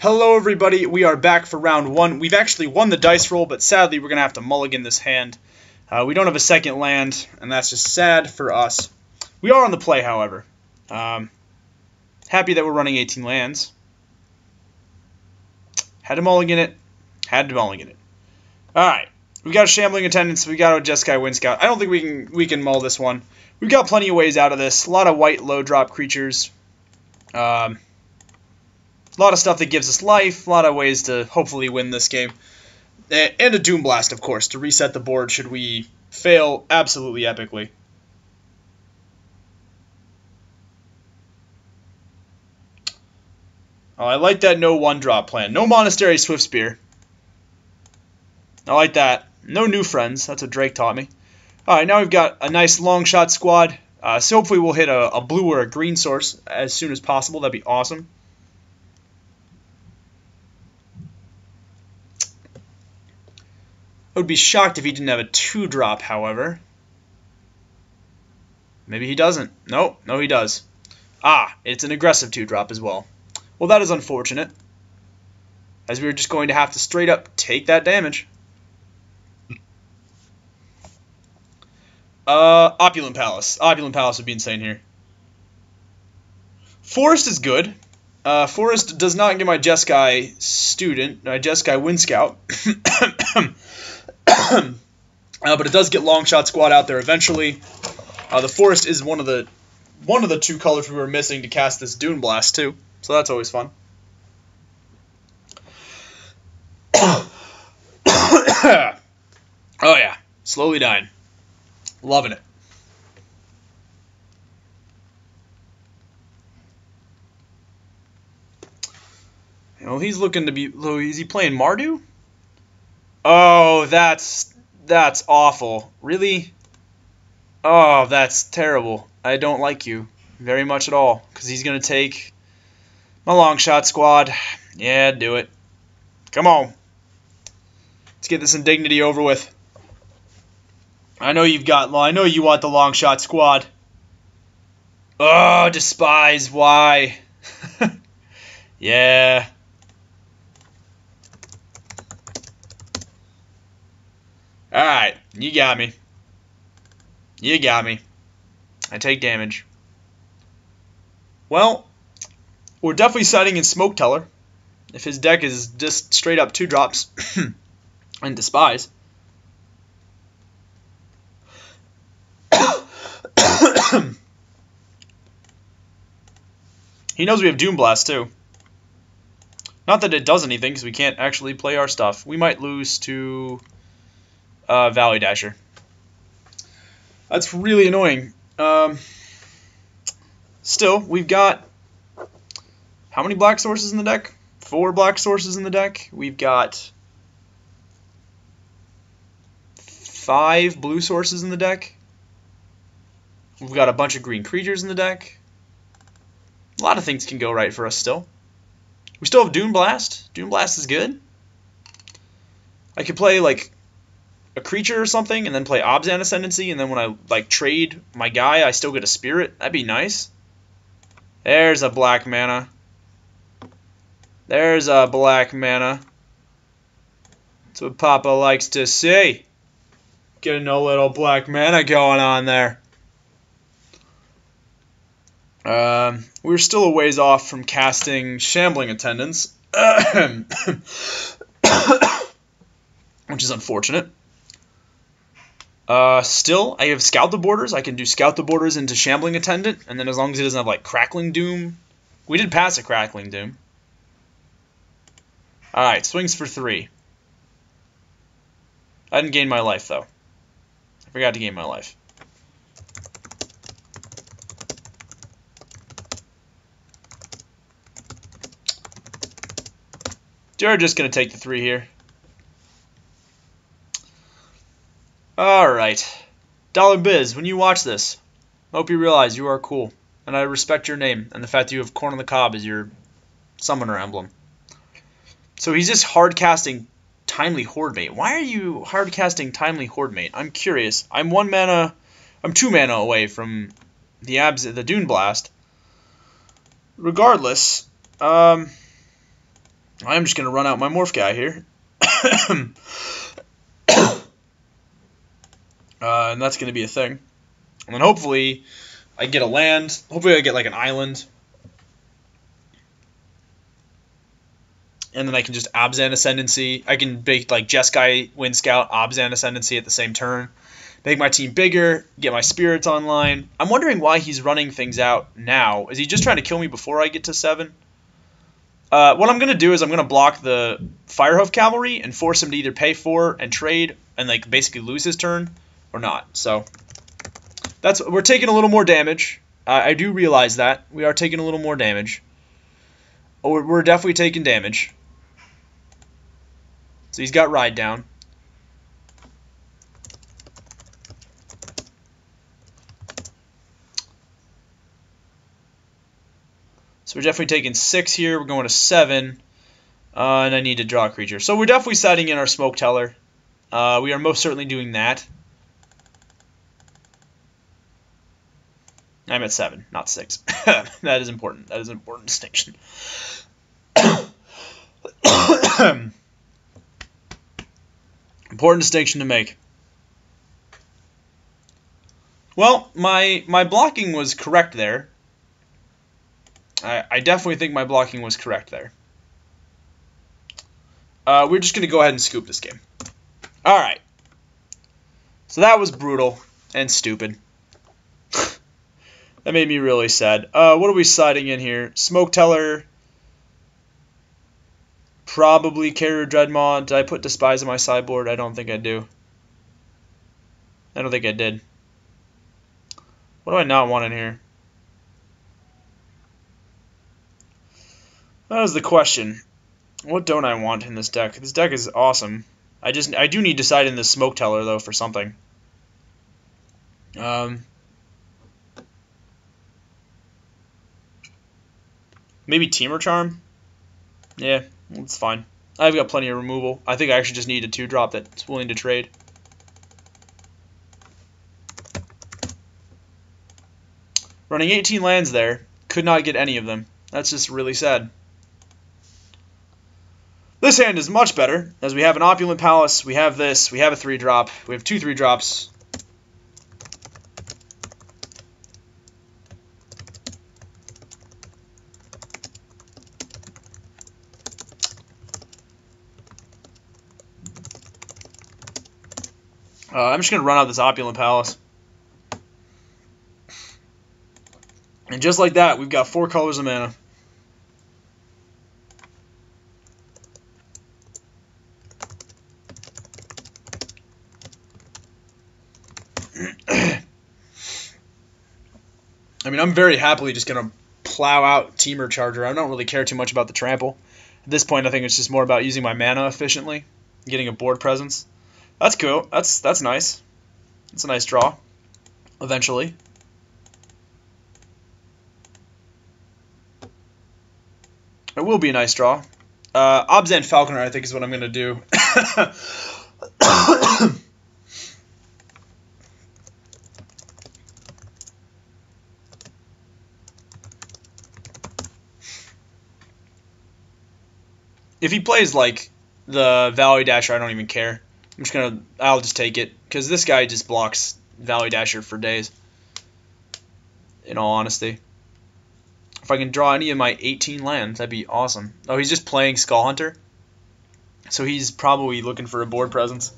Hello everybody, we are back for round one. We've actually won the dice roll, but sadly we're going to have to mulligan this hand. We don't have a second land, and that's just sad for us. We are on the play, however. Happy that we're running 18 lands. Had to mulligan it. Had to mulligan it. Alright, we got a Shambling Attendance, we got a Jeskai Wind Scout. I don't think we can mull this one. We've got plenty of ways out of this. A lot of white low drop creatures. A lot of stuff that gives us life, a lot of ways to hopefully win this game. And a Doom Blast, of course, to reset the board should we fail absolutely epically. Oh, I like that no one-drop plan. No Monastery Swiftspear. I like that. No new friends. That's what Drake taught me. Alright, now we've got a nice long shot squad. So hopefully we'll hit a blue or a green source as soon as possible. That'd be awesome. I would be shocked if he didn't have a 2-drop, however. Maybe he doesn't. Nope, no he does. Ah, it's an aggressive 2-drop as well. Well, that is unfortunate, as we are just going to have to straight up take that damage. Opulent Palace. Opulent Palace would be insane here. Forest is good. Forest does not get my Jeskai student, my Jeskai Wind Scout. But it does get long shot squad out there eventually. The forest is one of the two colors we were missing to cast this Doom Blast too, so that's always fun. Oh yeah, slowly dying, loving it. Well, he's looking to be. Is he playing Mardu? Oh, that's awful. Really? Oh, that's terrible. I don't like you very much at all, because he's going to take my long shot squad. Yeah, do it. Come on. Let's get this indignity over with. I know you want the long shot squad. Oh, despise. Why? Yeah. Alright, you got me. You got me. I take damage. Well, we're definitely siding in Smoke Teller. If his deck is just straight up 2-drops and despise. He knows we have Doom Blast too. Not that it does anything, because we can't actually play our stuff. We might lose to Valley Dasher. That's really annoying. Still, we've got how many black sources in the deck? 4 black sources in the deck. We've got 5 blue sources in the deck. We've got a bunch of green creatures in the deck. A lot of things can go right for us still. We still have Doom Blast. Doom Blast is good. I could play like a creature or something and then play Obzan Ascendancy, and then when I trade my guy I still get a spirit. That'd be nice. There's a black mana. There's a black mana. That's what Papa likes to see. Getting a little black mana going on there. We're still a ways off from casting Shambling Attendance, which is unfortunate. Still, I have Scout the Borders. I can do Scout the Borders into Shambling Attendant, and then as long as he doesn't have, like, Crackling Doom. We did pass a Crackling Doom. Alright, swings for 3. I didn't gain my life, though. I forgot to gain my life. You're just going to take the 3 here. Alright. Dollar Biz, when you watch this, I hope you realize you are cool, and I respect your name, and the fact that you have Corn on the Cob as your summoner emblem. So he's just hard-casting Timely Hordemate. Why are you hard-casting Timely Hordemate? I'm curious. I'm 2 mana away from the Dune Blast. Regardless, I'm just going to run out my morph guy here. And that's going to be a thing. And then hopefully I get a land. Hopefully I get like an island. And then I can just Abzan Ascendancy. I can make like Jeskai, Wind Scout, Abzan Ascendancy at the same turn. Make my team bigger, get my spirits online. I'm wondering why he's running things out now. Is he just trying to kill me before I get to 7? What I'm going to do is I'm going to block the Firehoof Cavalry and force him to either pay 4 and trade and like basically lose his turn or not. So we're taking a little more damage. I do realize that. We are taking a little more damage. We're definitely taking damage. So he's got Ride down. So we're definitely taking 6 here. We're going to 7. And I need to draw a creature. So we're definitely setting in our Smoke Teller. We are most certainly doing that. I'm at 7, not 6. That is important. That is an important distinction. Important distinction to make. Well, my blocking was correct there. I definitely think my blocking was correct there. We're just going to go ahead and scoop this game. Alright. So that was brutal and stupid. That made me really sad. What are we siding in here? Smoke Teller. Probably Carrier Dreadmaw. Did I put Despise on my sideboard? I don't think I do. I don't think I did. What do I not want in here? That was the question. What don't I want in this deck? This deck is awesome. I do need to side in this Smoke Teller though for something. Maybe Teamer Charm? Yeah, that's fine. I've got plenty of removal. I think I actually just need a 2-drop that's willing to trade. Running 18 lands there. Could not get any of them. That's just really sad. This hand is much better, as we have an Opulent Palace, we have this, we have a 3-drop, we have 2 3-drops. I'm just going to run out this Opulent Palace. And just like that, we've got 4 colors of mana. I mean, I'm very happily just going to plow out Teamer Charger. I don't really care too much about the trample. At this point, I think it's just more about using my mana efficiently, getting a board presence. That's cool. That's nice. That's a nice draw. Eventually. It will be a nice draw. Abzan Falconer, I think, is what I'm going to do. If he plays, like, the Valley Dasher, I don't even care. I'll just take it, because this guy just blocks Valley Dasher for days, in all honesty. If I can draw any of my 18 lands, that'd be awesome. Oh, he's just playing Skull Hunter, so he's probably looking for a board presence.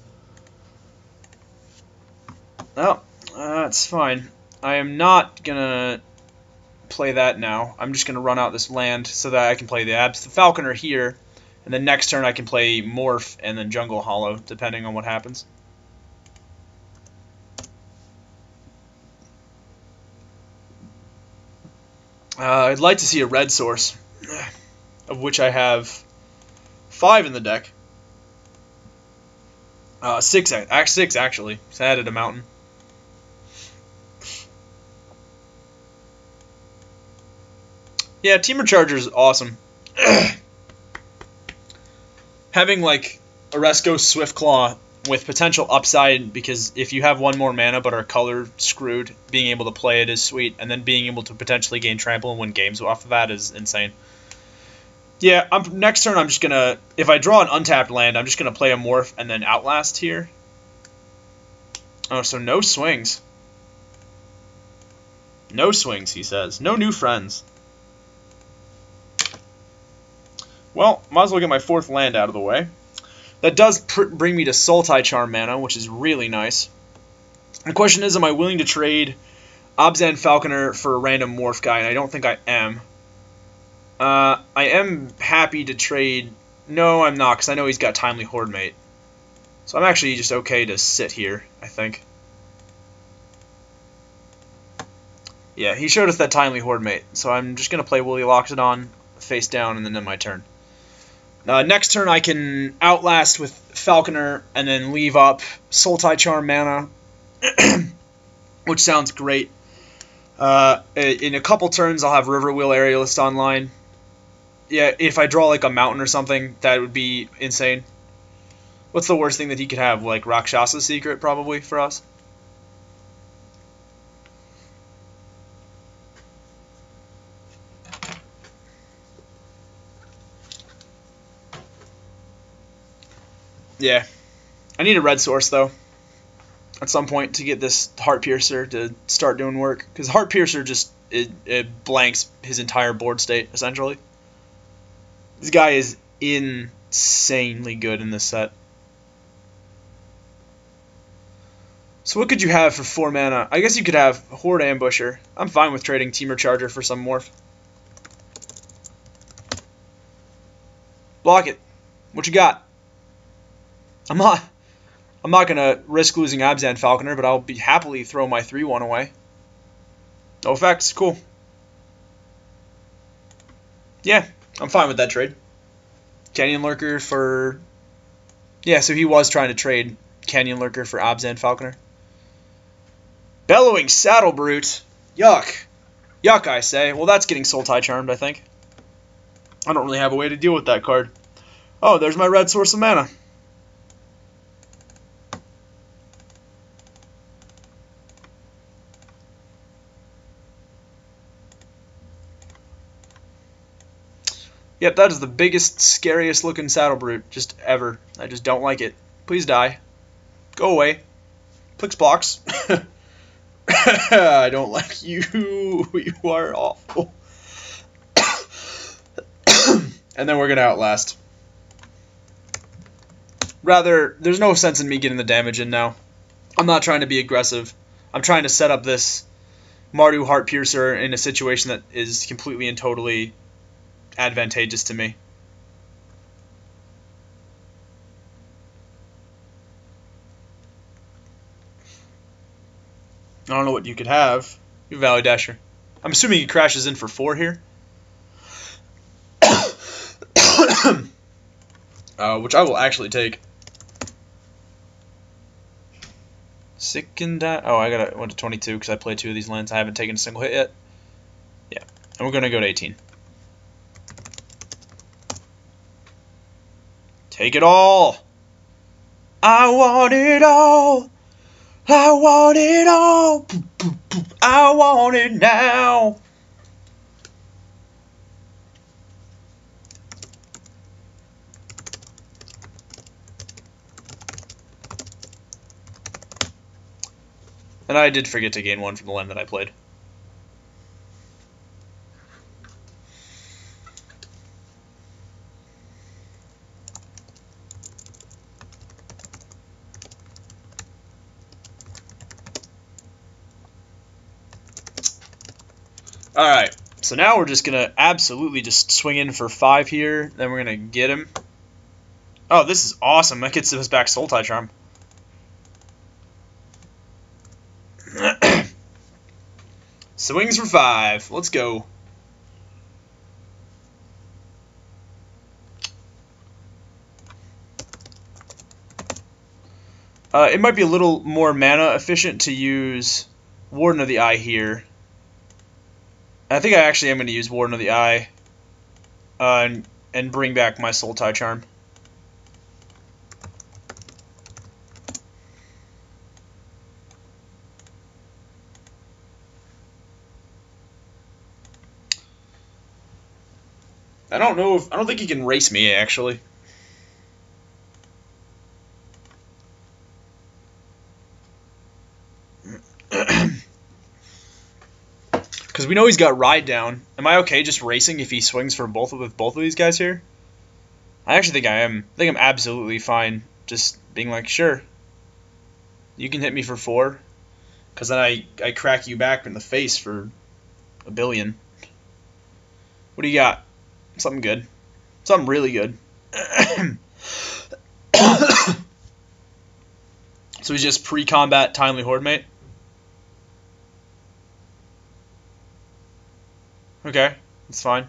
Oh, that's fine. I am not going to play that now. I'm just going to run out this land so that I can play the Falconer here. And then next turn I can play Morph and then Jungle Hollow, depending on what happens. I'd like to see a red source, of which I have 5 in the deck. 6 actually, so I added a mountain. Yeah, Teamer Charger is awesome. Having, like, Oresco Swiftclaw with potential upside, because if you have 1 more mana but are color screwed, being able to play it is sweet, and then being able to potentially gain trample and win games off of that is insane. Yeah, next turn I'm just going to... If I draw an untapped land, I'm just going to play a Morph and then Outlast here. Oh, so no swings. No swings, he says. No new friends. Well, might as well get my 4th land out of the way. That does bring me to Sultai Charm mana, which is really nice. The question is, am I willing to trade Abzan Falconer for a random Morph guy? And I don't think I am. I am happy to trade... No, I'm not, because I know he's got Timely Hordemate. So I'm actually just okay to sit here, I think. Yeah, he showed us that Timely Hordemate, so I'm just going to play Woolly Loxodon face down and then end my turn. Next turn I can Outlast with Falconer and then leave up Sultai Charm mana, which sounds great. In a couple turns I'll have Riverwheel Aerialist online. Yeah, if I draw like a mountain or something, that would be insane. What's the worst thing that he could have? Like Rakshasa Secret, probably, for us? Yeah. I need a red source, though, at some point to get this Heart Piercer to start doing work. Because Heart Piercer just it blanks his entire board state, essentially. This guy is insanely good in this set. So what could you have for 4 mana? I guess you could have Horde Ambusher. I'm fine with trading Temur Charger for some Morph. Block it. What you got? I'm not gonna risk losing Abzan Falconer, but I'll be happily throw my 3/1 away. No effects, cool. Yeah, I'm fine with that trade. Canyon Lurker for... Yeah, so he was trying to trade Canyon Lurker for Abzan Falconer. Bellowing Saddle Brute. Yuck. Yuck, I say. Well, that's getting Sultai Charmed, I think. I don't really have a way to deal with that card. Oh, there's my red source of mana. Yep, that is the biggest, scariest looking Saddle Brute just ever. I just don't like it. Please die. Go away. Plixbox. I don't like you. You are awful. And then we're going to Outlast. Rather, there's no sense in me getting the damage in now. I'm not trying to be aggressive. I'm trying to set up this Mardu Heart Piercer in a situation that is completely and totally advantageous to me. I don't know what you could have. You Valley Dasher. I'm assuming he crashes in for 4 here. Which I will actually take. Sick and die. Oh, I went to 22 because I played 2 of these lands. I haven't taken a single hit yet. Yeah, and we're gonna go to 18. Take it all. I want it all. I want it all. I want it now. And I did forget to gain 1 from the land that I played. Alright, so now we're just going to absolutely just swing in for 5 here. Then we're going to get him. Oh, this is awesome. That gets us back Sultai Charm. Swings for 5. Let's go. It might be a little more mana efficient to use Warden of the Eye here. I think I actually am going to use Warden of the Eye and bring back my Sultai Charm. don't know if... I don't think he can race me, actually. Because we know he's got ride down. Am I okay just racing if he swings for both of these guys here? I actually think I am. I think I'm absolutely fine just being like, sure. You can hit me for 4. Because then I crack you back in the face for $1 billion. What do you got? Something good. Something really good. So he's just pre-combat timely horde mate? Okay, that's fine.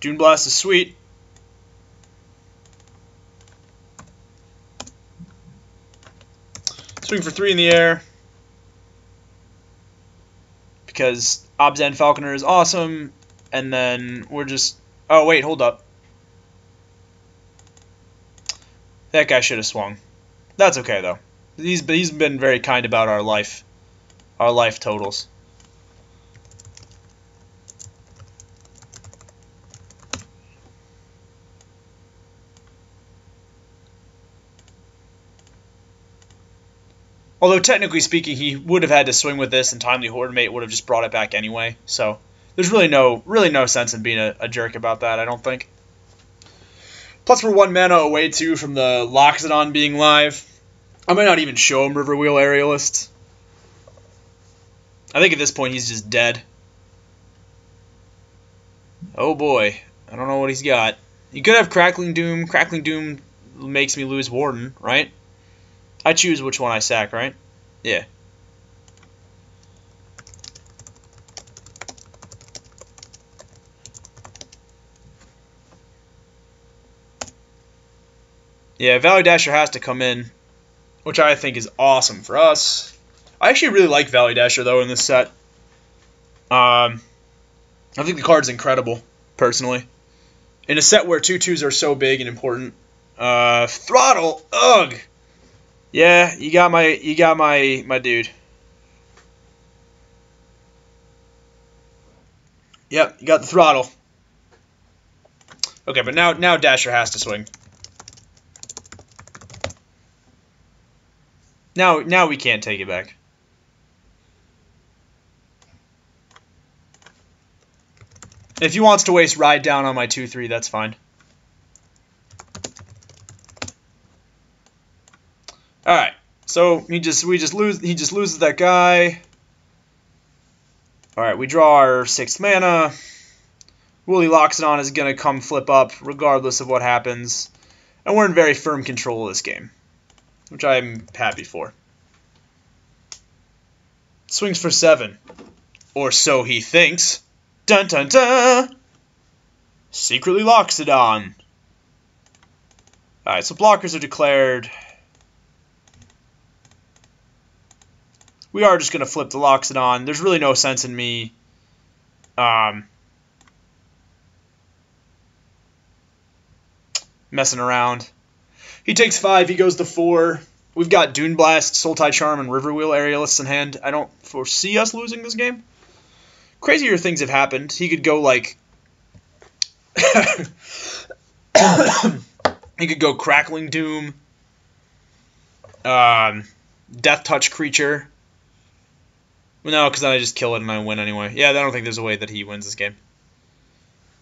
Dune Blast is sweet. Swing for 3 in the air. Because Obzan Falconer is awesome. And then we're just... Oh, wait, hold up. That guy should have swung. That's okay, though. He's been very kind about our life totals. Although technically speaking, he would have had to swing with this, and timely horde mate would have just brought it back anyway. So there's really no sense in being a jerk about that, I don't think. Plus, we're 1 mana away too from the Loxodon being live. I might not even show him Riverwheel Aerialist. I think at this point he's just dead. Oh boy. I don't know what he's got. He could have Crackling Doom. Crackling Doom makes me lose Warden, right? I choose which one I sack, right? Yeah. Yeah, Valley Dasher has to come in, which I think is awesome for us. I actually really like Valley Dasher, though, in this set. I think the card's incredible, personally. In a set where 2/2s are so big and important. Throttle! Ugh! Yeah, you got my dude. Yep, you got the throttle. Okay, but now Dasher has to swing. Now we can't take it back. If he wants to waste ride down on my 2/3, that's fine. All right. So he just loses that guy. All right, we draw our 6th mana. Woolly Loxodon is gonna come flip up regardless of what happens, and we're in very firm control of this game, which I'm happy for. Swings for 7, or so he thinks. Dun dun dun! Secretly Loxodon. Alright, so blockers are declared. We are just going to flip the Loxodon. There's really no sense in me messing around. He takes 5, he goes to 4. We've got Dune Blast, Sultai Charm, and Riverwheel Aerialists in hand. I don't foresee us losing this game. Crazier things have happened. He could go like... he could go Crackling Doom. Death Touch Creature. Well, no, because then I just kill it and I win anyway. Yeah, I don't think there's a way that he wins this game.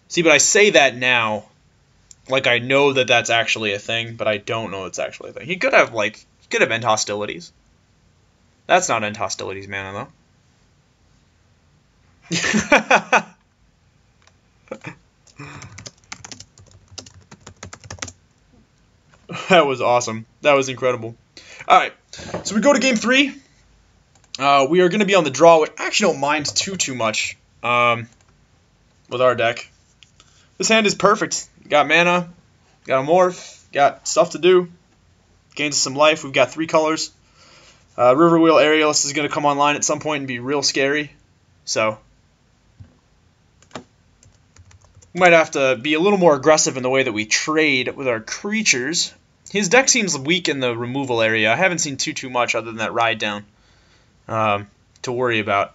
See, but I say that now, like I know that that's actually a thing, but I don't know it's actually a thing. He could have, like, End Hostilities. That's not End Hostilities mana, though. That was awesome. That was incredible. Alright, so we go to game 3. We are going to be on the draw, which I actually don't mind too much with our deck. This hand is perfect. Got mana, got a morph, got stuff to do. Gains some life. We've got 3 colors. Riverwheel Aerialist is going to come online at some point and be real scary. So we might have to be a little more aggressive in the way that we trade with our creatures. His deck seems weak in the removal area. I haven't seen too much other than that ride down. to worry about.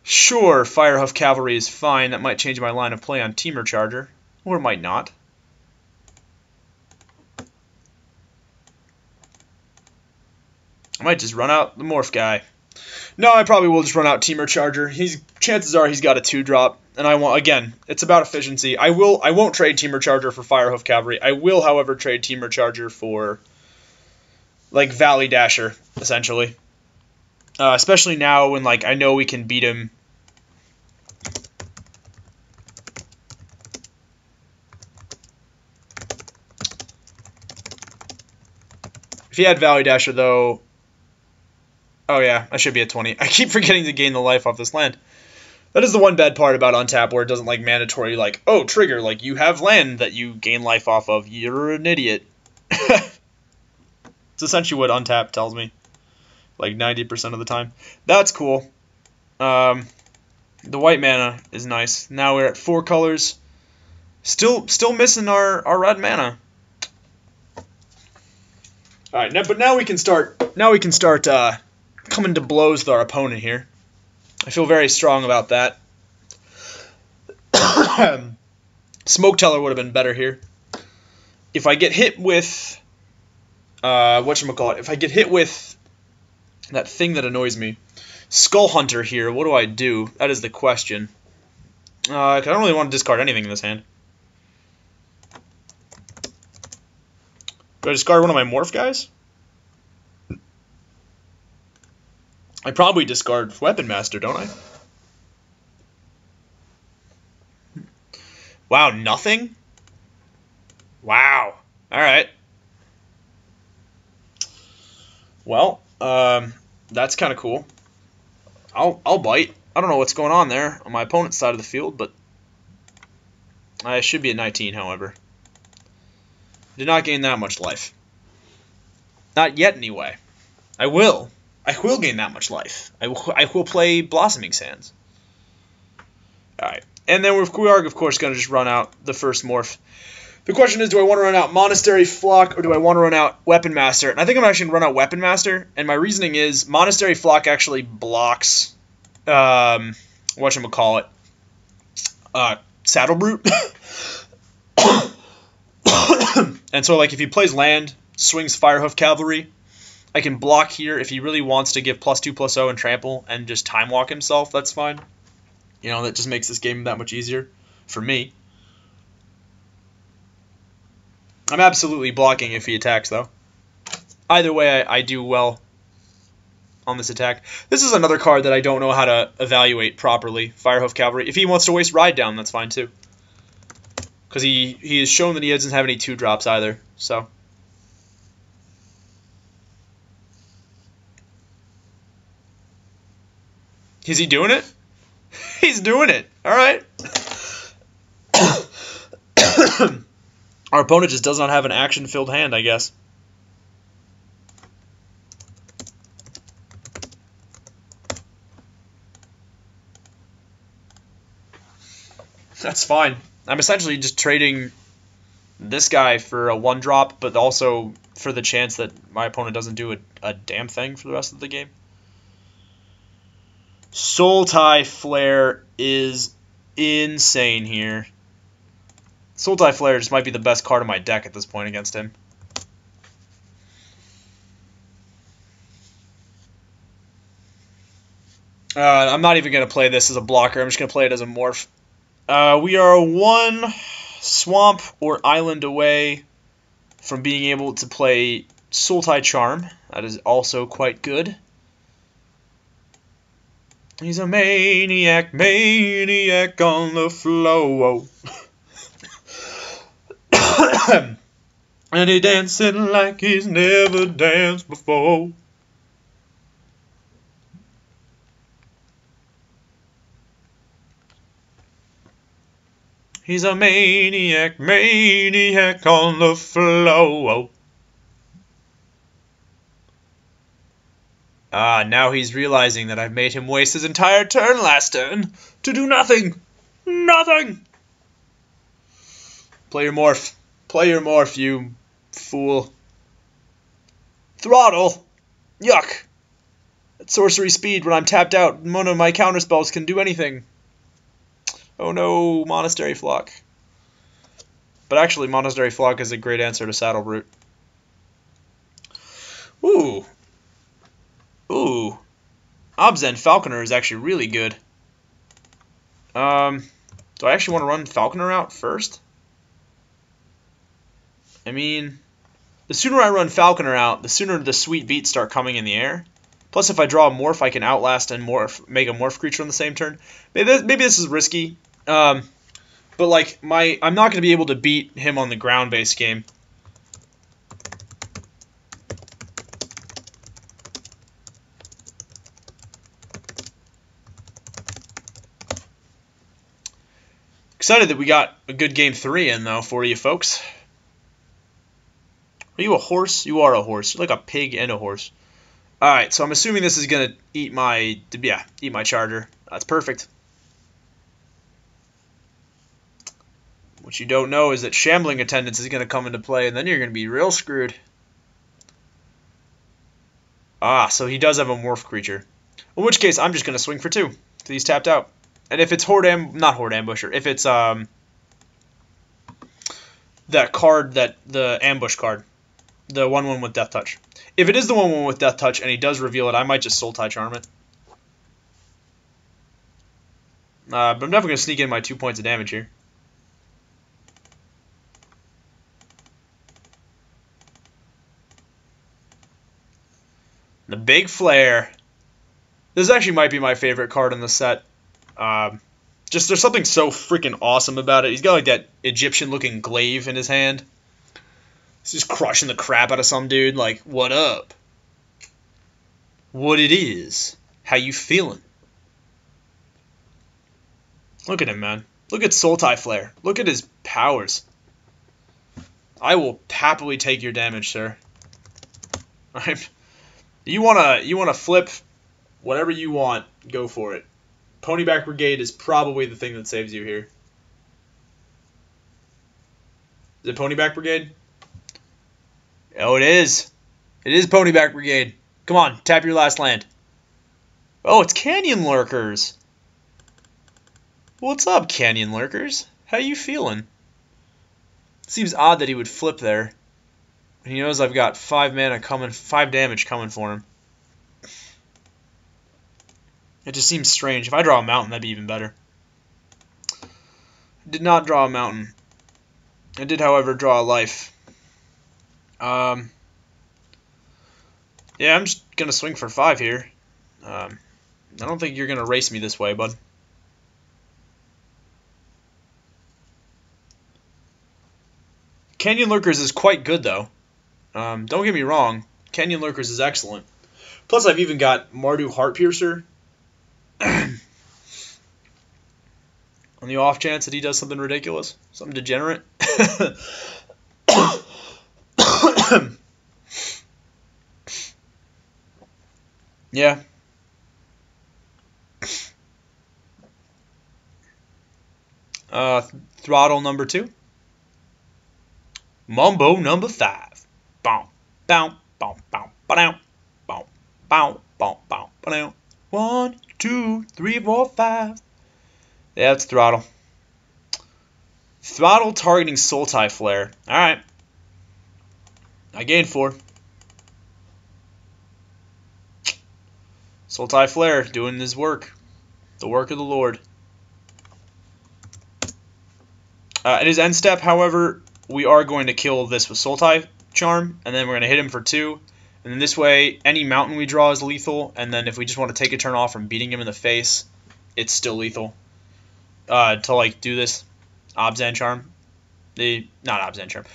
Sure, Firehoof Cavalry is fine. That might change my line of play on Teamer Charger. Or it might not. I might just run out the Morph guy. No, I probably will just run out Teamer Charger. Chances are he's got a 2-drop, and I want, again, it's about efficiency. I won't trade Teamer Charger for Firehoof Cavalry. I will, however, trade Teamer Charger for like Valley Dasher, essentially. Especially now when like I know we can beat him. If he had Valley Dasher though, oh yeah, I should be at 20. I keep forgetting to gain the life off this land. That is the one bad part about Untap, where it doesn't like mandatory like, oh, trigger, like you have land that you gain life off of. You're an idiot. It's essentially what Untap tells me, like 90% of the time. That's cool. The white mana is nice. Now we're at 4 colors. Still missing our red mana. All right, but now we can start. Coming to blows with our opponent here. I feel very strong about that. Smoke Teller would have been better here. If I get hit with whatchamacallit, if I get hit with that thing that annoys me, Skull Hunter here, what do I do? That is the question. I don't really want to discard anything in this hand. Do I discard one of my Morph guys? I probably discard Weapon Master, don't I? Wow, nothing? Wow. Alright. Well, that's kind of cool. I'll bite. I don't know what's going on there on my opponent's side of the field, but I should be at 19, however. Did not gain that much life. Not yet, anyway. I will. I will gain that much life. I will play Blossoming Sands. Alright. And then we are, of course, going to just run out the first Morph. The question is, do I want to run out Monastery Flock, or do I want to run out Weapon Master? And I think I'm actually going to run out Weapon Master, and my reasoning is Monastery Flock actually blocks, whatchamacallit, Saddle Brute. And so, like, if he plays land, swings Firehoof Cavalry, I can block here. If he really wants to give +2/+0 and trample and just time walk himself, that's fine. You know, that just makes this game that much easier for me. I'm absolutely blocking if he attacks, though. Either way, I do well on this attack. This is another card that I don't know how to evaluate properly, Firehoof Cavalry. If he wants to waste Ride Down, that's fine, too. Because he has shown that he doesn't have any 2-drops either, so... Is he doing it? He's doing it. All right. Our opponent just does not have an action-filled hand, I guess. That's fine. I'm essentially just trading this guy for a 1-drop, but also for the chance that my opponent doesn't do a damn thing for the rest of the game. Sultai Flare is insane here. Sultai Flare just might be the best card in my deck at this point against him. I'm not even going to play this as a blocker. I'm just going to play it as a Morph. We are 1 swamp or island away from being able to play Sultai Charm. That is also quite good. He's a maniac, maniac on the floor. And he dancing like he's never danced before. He's a maniac, maniac on the floor. Ah, now he's realizing that I've made him waste his entire turn last turn to do nothing. Nothing! Play your Morph. Play your Morph, you fool. Throttle. Yuck. At sorcery speed, when I'm tapped out, none of my counter spells can do anything. Oh no, Monastery Flock. But actually, Monastery Flock is a great answer to Saddle Brute. Ooh. Ooh. Obzen Falconer is actually really good. Do I actually want to run Falconer out first? I mean, the sooner I run Falconer out, the sooner the sweet beats start coming in the air. Plus, if I draw a morph, I can outlast and make a morph creature on the same turn. Maybe this is risky. But like I'm not going to be able to beat him on the ground-based game. Excited that we got a good game 3 in though for you folks. Are you a horse? You are a horse. You're like a pig and a horse. All right, so I'm assuming this is gonna eat my charger. That's perfect. What you don't know is that Shambling Attendance is going to come into play, and then you're going to be real screwed. Ah, so he does have a morph creature. In which case, I'm just going to swing for 2, because he's tapped out. And if it's not Horde Ambusher, if it's that card, the ambush card, the 1/1 with Death Touch. If it is the 1/1 with Death Touch, and he does reveal it, I might just Sultai Charm it. But I'm definitely going to sneak in my 2 points of damage here. The Big Flare. This actually might be my favorite card in the set. Just there's something so freaking awesome about it. He's got like that Egyptian-looking glaive in his hand. He's just crushing the crap out of some dude. Like, what up? What it is? How you feeling? Look at him, man. Look at Sultai Flare. Look at his powers. I will happily take your damage, sir. You wanna flip whatever you want, go for it. Ponyback Brigade is probably the thing that saves you here. Is it Ponyback Brigade? Oh, it is. It is Ponyback Brigade. Come on, tap your last land. Oh, it's Canyon Lurkers. What's up, Canyon Lurkers? How you feeling? Seems odd that he would flip there. He knows I've got 5 damage coming for him. It just seems strange. If I draw a mountain, that'd be even better. I did not draw a mountain. I did, however, draw a life. Yeah, I'm just going to swing for 5 here. I don't think you're going to race me this way, bud. Canyon Lurkers is quite good, though. Don't get me wrong. Canyon Lurkers is excellent. Plus, I've even got Mardu Heartpiercer. On the off chance that he does something ridiculous. Something degenerate. Yeah. Throttle number 2. Mumbo number 5. Bow, bow, bow, bow, ba-dow, bow, bow, bow, bow, ba-dow. 1, 2, 3, 4, 5. Yeah, that's Throttle. Throttle targeting Sultai Flare. Alright. I gained 4. Sultai Flare doing his work. The work of the Lord. At his end step, however, we are going to kill this with Sultai Charm, and then we're going to hit him for 2. And then this way, any mountain we draw is lethal, and then if we just want to take a turn off from beating him in the face, it's still lethal. To like do this Obzan Charm. Not Obzan Charm.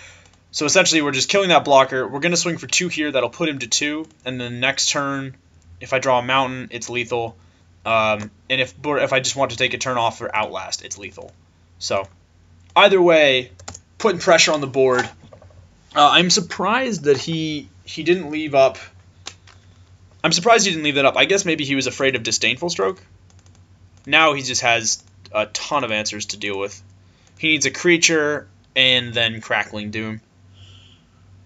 So essentially we're just killing that blocker. We're going to swing for 2 here. That'll put him to 2. And then next turn, if I draw a mountain, it's lethal. And if I just want to take a turn off for Outlast, it's lethal. So either way, putting pressure on the board. I'm surprised that he didn't leave up. I'm surprised he didn't leave that up. I guess maybe he was afraid of Disdainful Stroke. Now he just has a ton of answers to deal with. He needs a creature and then Crackling Doom,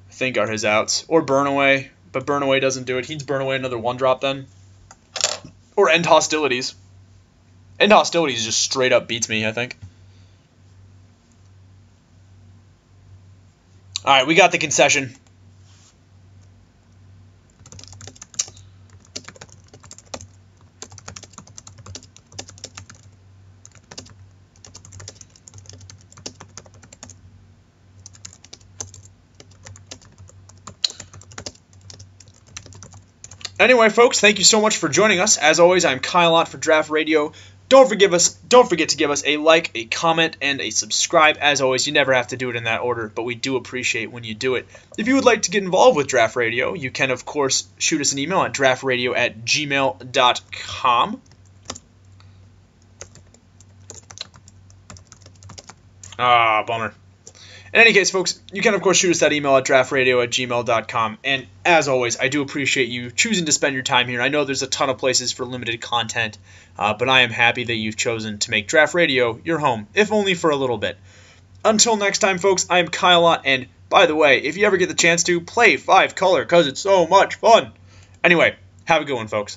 I think, are his outs. Or Burn Away, but Burn Away doesn't do it. He needs Burn Away another 1-drop then. Or end hostilities. End hostilities just straight up beats me, I think. Alright, we got the concession. Anyway, folks, thank you so much for joining us. As always, I'm Kyle Ott for Draft Radio. Don't forget to give us a like, a comment, and a subscribe. As always, you never have to do it in that order, but we do appreciate when you do it. If you would like to get involved with Draft Radio, you can, of course, shoot us an email at draftradio@gmail.com. Bummer. In any case, folks, you can, of course, shoot us that email at draftradio@gmail.com. And as always, I do appreciate you choosing to spend your time here. I know there's a ton of places for limited content, but I am happy that you've chosen to make Draft Radio your home, if only for a little bit. Until next time, folks, I am Kyle Ott, and by the way, if you ever get the chance to, play 5-color, because it's so much fun. Anyway, have a good one, folks.